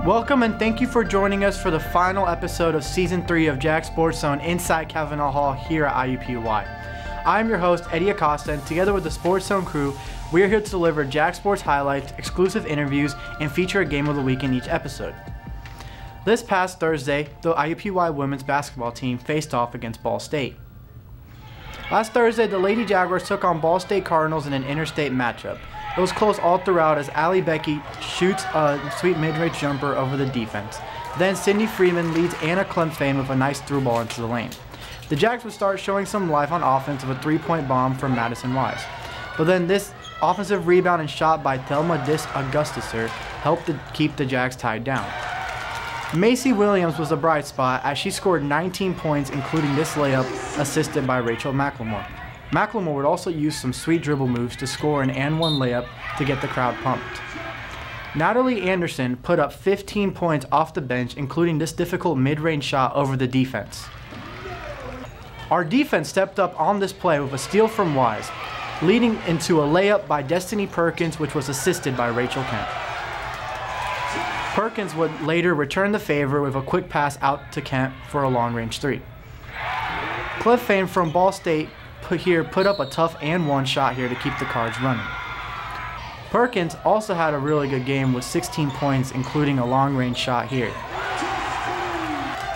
Welcome and thank you for joining us for the final episode of Season 3 of Jack Sports Zone inside Kavanaugh Hall here at IUPUI. I'm your host, Eddie Acosta, and together with the Sports Zone crew, we are here to deliver Jack Sports highlights, exclusive interviews, and feature a game of the week in each episode. This past Thursday, the IUPUI women's basketball team faced off against Ball State. Last Thursday, the Lady Jaguars took on Ball State Cardinals in an interstate matchup. It was close all throughout as Allie Becky shoots a sweet mid-range jumper over the defense. Then Sydney Freeman leads Anna Clemfane with a nice through ball into the lane. The Jags would start showing some life on offense with a three-point bomb from Madison Wise. But then this offensive rebound and shot by Thelma Dis Augustuser helped to keep the Jags tied down. Macy Williams was a bright spot as she scored 19 points, including this layup assisted by Rachel McLemore. McLemore would also use some sweet dribble moves to score an and-one layup to get the crowd pumped. Natalie Anderson put up 15 points off the bench, including this difficult mid-range shot over the defense. Our defense stepped up on this play with a steal from Wise, leading into a layup by Destiny Perkins, which was assisted by Rachel Kemp. Perkins would later return the favor with a quick pass out to Kemp for a long-range three. Clemfane from Ball State put up a tough and-one shot here to keep the Cards running. Perkins also had a really good game with 16 points, including a long-range shot here.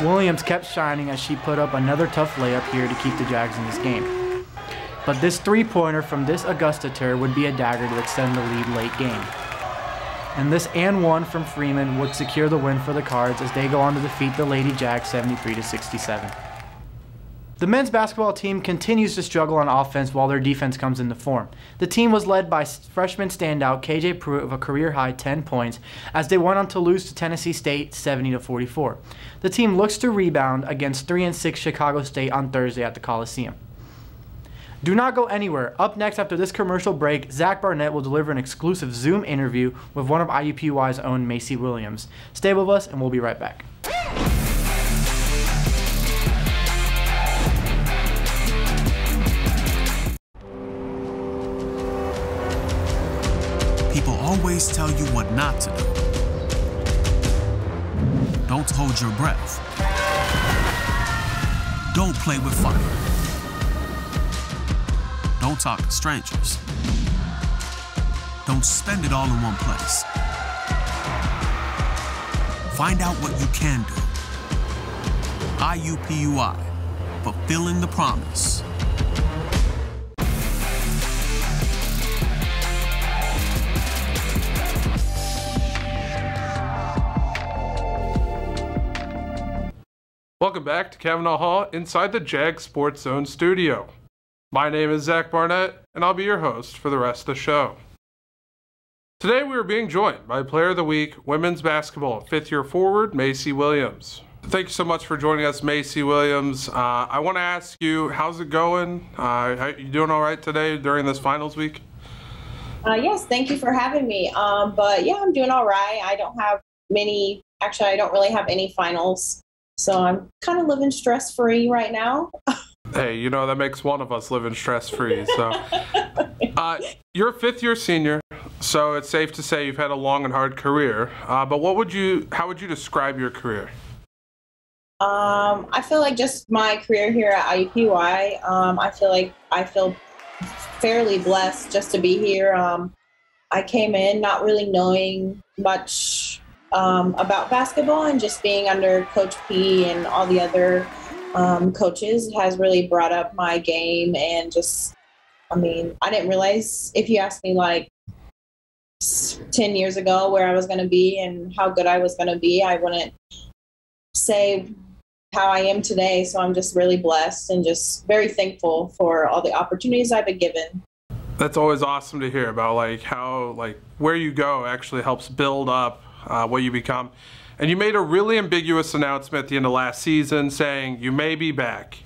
Williams kept shining as she put up another tough layup here to keep the Jags in this game. But this three-pointer from this Augustuser would be a dagger to extend the lead late game. And this and-one from Freeman would secure the win for the Cards as they go on to defeat the Lady Jags 73-67. The men's basketball team continues to struggle on offense while their defense comes into form. The team was led by freshman standout KJ Pruitt with a career-high 10 points as they went on to lose to Tennessee State 70-44. The team looks to rebound against 3-6 Chicago State on Thursday at the Coliseum. Do not go anywhere. Up next after this commercial break, Zach Barnett will deliver an exclusive Zoom interview with one of IUPUI's own Macy Williams. Stay with us and we'll be right back. People always tell you what not to do. Don't hold your breath. Don't play with fire. Don't talk to strangers. Don't spend it all in one place. Find out what you can do. IUPUI, fulfilling the promise. Welcome back to Kavanaugh Hall inside the Jag Sports Zone studio. My name is Zach Barnett, and I'll be your host for the rest of the show. Today we are being joined by Player of the Week, women's basketball, fifth-year forward, Macy Williams. Thank you so much for joining us, Macy Williams. I want to ask you, how's it going? You doing all right today during this finals week? Yes, thank you for having me. But yeah, I'm doing all right. I don't really have any finals. So I'm kind of living stress-free right now. Hey, you know, that makes one of us living stress-free. So, you're a fifth-year senior, so it's safe to say you've had a long and hard career. But how would you describe your career? I feel like just my career here at IUPUI, I feel fairly blessed just to be here. I came in not really knowing much about basketball, and just being under Coach P and all the other coaches has really brought up my game. And I didn't realize, if you asked me like 10 years ago where I was going to be and how good I was going to be, I wouldn't say how I am today. So I'm just really blessed and just very thankful for all the opportunities I've been given. That's always awesome to hear about, like how where you go actually helps build up what you become. And you made a really ambiguous announcement at the end of last season saying you may be back.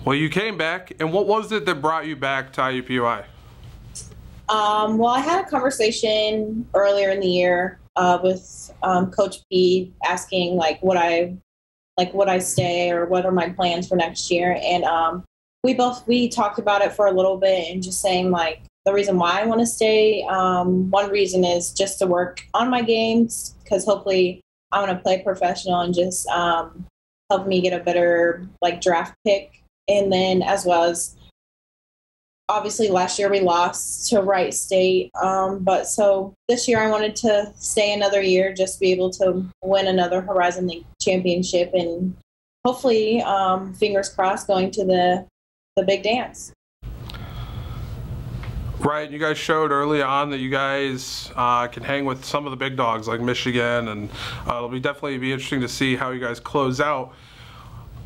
Well, you came back, and what was it that brought you back to IUPUI? Well, I had a conversation earlier in the year with Coach P asking would I stay or what are my plans for next year? And we talked about it for a little bit and just saying the reason why I want to stay. One reason is just to work on my games, because hopefully I want to play professional and just help me get a better draft pick. And then as well as obviously last year we lost to Wright State. But so this year I wanted to stay another year, just be able to win another Horizon League championship and hopefully, fingers crossed, going to the big dance. Right, you guys showed early on that you guys can hang with some of the big dogs like Michigan, and it'll definitely be interesting to see how you guys close out.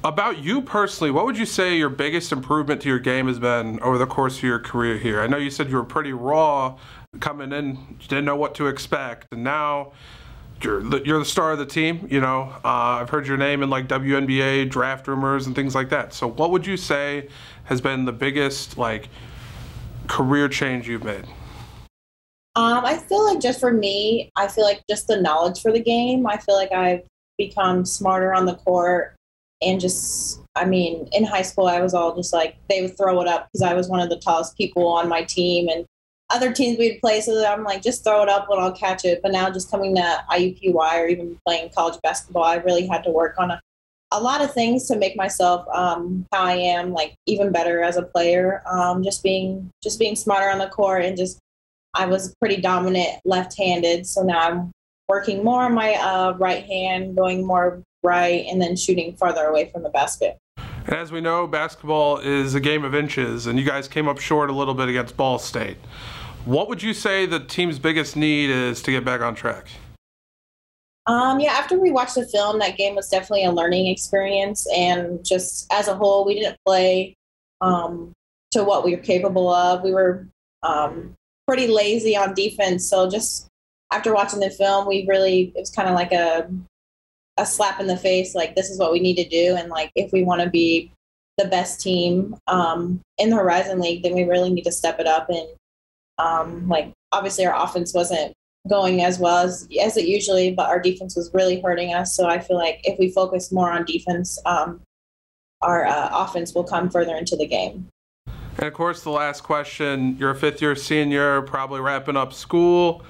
About you personally, what would you say your biggest improvement to your game has been over the course of your career here? I know you said you were pretty raw coming in, you didn't know what to expect, and now you're the star of the team. You know, I've heard your name in WNBA draft rumors and things like that. So what would you say has been the biggest career change you've made? I feel like just for me, I feel like just the knowledge for the game. I feel like I've become smarter on the court. And just, in high school, I was all just they would throw it up because I was one of the tallest people on my team. And other teams we'd play, so that I'm just throw it up and I'll catch it. But now just coming to IUPUI or even playing college basketball, I really had to work on a lot of things to make myself how I am, even better as a player. Just being smarter on the court, and I was pretty dominant left-handed. So now I'm working more on my right hand, going more right, and then shooting farther away from the basket. And as we know, basketball is a game of inches, and you guys came up short a little bit against Ball State. What would you say the team's biggest need is to get back on track? After we watched the film, that game was definitely a learning experience, and just as a whole, we didn't play to what we were capable of. We were pretty lazy on defense, so just after watching the film, it was kind of like a slap in the face, this is what we need to do, and if we want to be the best team in the Horizon League, then we really need to step it up. And obviously our offense wasn't going as well as it usually, but our defense was really hurting us. So I feel like if we focus more on defense, our offense will come further into the game. And of course, the last question, you're a fifth-year senior, probably wrapping up school.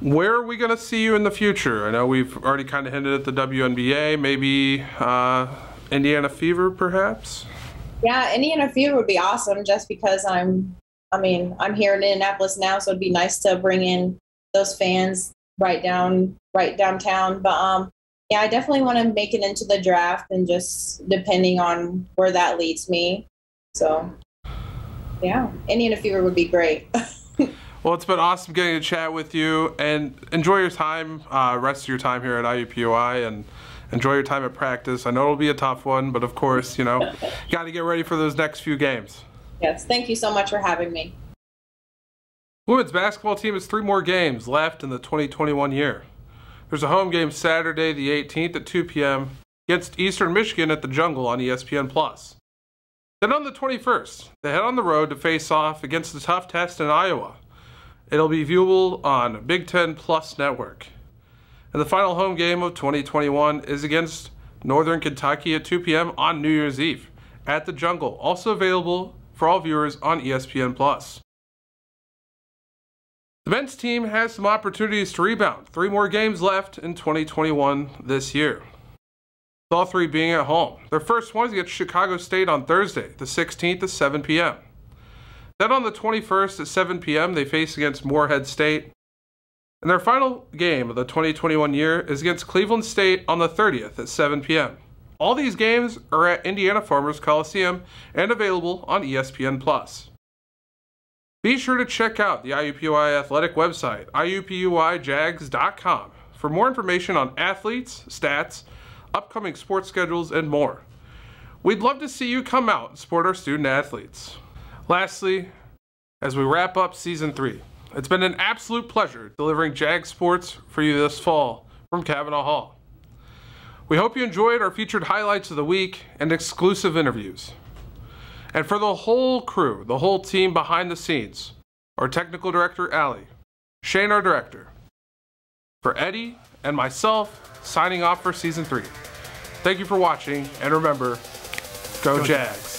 Where are we going to see you in the future? I know we've already kind of hinted at the WNBA, maybe Indiana Fever, perhaps? Yeah, Indiana Fever would be awesome, just because I'm here in Indianapolis now, so it'd be nice to bring in those fans right downtown. But I definitely want to make it into the draft, and just depending on where that leads me. So yeah, Indiana Fever would be great. Well, it's been awesome getting to chat with you, and enjoy your time, rest of your time here at IUPUI, and enjoy your time at practice. I know it'll be a tough one, but of course, you got to get ready for those next few games. Yes, thank you so much for having me. Women's basketball team has 3 more games left in the 2021 year. There's a home game Saturday the 18th at 2 p.m. against Eastern Michigan at the Jungle on ESPN+. Then on the 21st, they head on the road to face off against the tough test in Iowa. It'll be viewable on Big Ten Plus Network. And the final home game of 2021 is against Northern Kentucky at 2 p.m. on New Year's Eve at the Jungle, also available for all viewers on ESPN+. The men's team has some opportunities to rebound. 3 more games left in 2021 this year, with all 3 being at home. Their first one is against Chicago State on Thursday, the 16th at 7 p.m. Then on the 21st at 7 p.m., they face against Morehead State. And their final game of the 2021 year is against Cleveland State on the 30th at 7 p.m. All these games are at Indiana Farmers Coliseum and available on ESPN+. Be sure to check out the IUPUI athletic website, iupuijags.com, for more information on athletes, stats, upcoming sports schedules, and more. We'd love to see you come out and support our student athletes. Lastly, as we wrap up Season 3, it's been an absolute pleasure delivering Jag Sports for you this fall from Cavanaugh Hall. We hope you enjoyed our featured highlights of the week and exclusive interviews. And for the whole crew, the whole team behind the scenes, our technical director, Allie, Shane, our director, for Eddie and myself, signing off for Season 3. Thank you for watching, and remember, go Jags.